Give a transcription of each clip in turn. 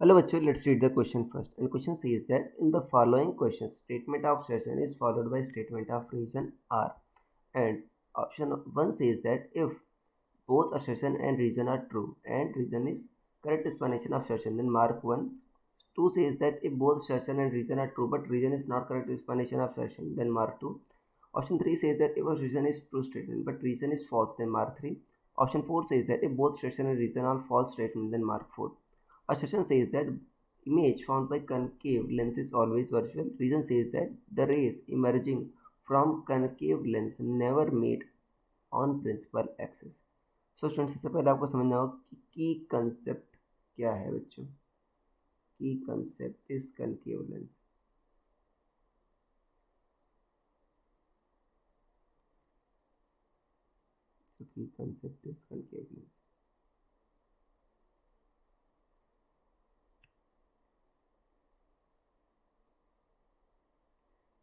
Hello, bachcho, let's read the question first. And question says that in the following question, statement of assertion is followed by statement of reason R. And option 1 says that if both assertion and reason are true and reason is correct explanation of assertion, then mark 1. 2 says that if both assertion and reason are true but reason is not correct explanation of assertion, then mark 2. Option 3 says that if assertion is true statement but reason is false, then mark 3. Option 4 says that if both assertion and reason are false statement, then mark 4. Assertion says that image found by concave lens is always virtual. Reason says that the rays emerging from concave lens never meet on principal axis. So students सबसे पहले आपको समझना होगा कि की concept क्या है बच्चों. की concept is concave lens. So की कंसेप्ट इज concave lens.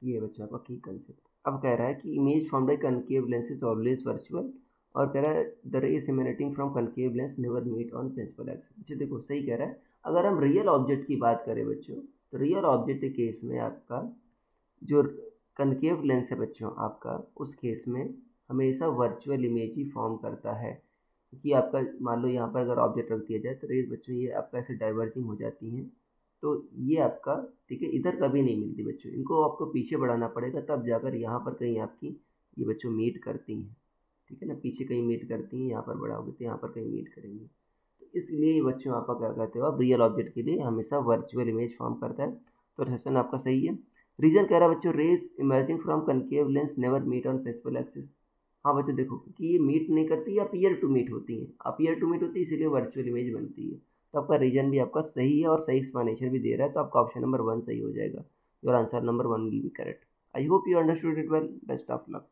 ये बच्चा आपका की कंसेप्ट. अब कह रहा है कि image from by concave lens is always virtual और कह रहा है the rays emanating from concave lens never meet on principal axis. बच्चों देखो सही कह रहा है. अगर हम रियल ऑब्जेक्ट की बात करें बच्चों, तो रियल ऑब्जेक्ट के केस में आपका जो कनकेव लेंस है बच्चों आपका, उस केस में हमेशा वर्चुअल इमेज ही फॉर्म करता है. क्योंकि आपका मान लो यहाँ पर अगर ऑब्जेक्ट रख दिया जाए तो रेज बच्चों ये आपका ऐसे डाइवर्जिंग हो जाती हैं. तो ये आपका ठीक है, इधर कभी नहीं मिलती बच्चों. इनको आपको पीछे बढ़ाना पड़ेगा तब जाकर यहाँ पर कहीं आपकी ये बच्चों मीट करती हैं. ठीक है ना, पीछे कहीं मीट करती हैं, यहाँ पर बढ़ाओगे तो यहाँ पर कहीं मीट करेंगे. तो इसलिए ये बच्चों आपका क्या कहते हो, आप रियल ऑब्जेक्ट के लिए हमेशा वर्चुअल इमेज फॉर्म करता है. तो सेशन आपका सही है. रीजन कह रहा है बच्चों rays emerging from concave lens never meet on principal axis. हाँ बच्चों देखो कि ये मीट नहीं करती, अपीयर टू मीट होती हैं. अपीयर टू मीट होती है इसीलिए वर्चुअल इमेज बनती है. तो आपका रीजन भी आपका सही है और सही एक्सप्लेनेशन भी दे रहा है. तो आपका ऑप्शन नंबर 1 सही हो जाएगा. Your answer number 1 will be correct. I hope you understood it well. Best of luck.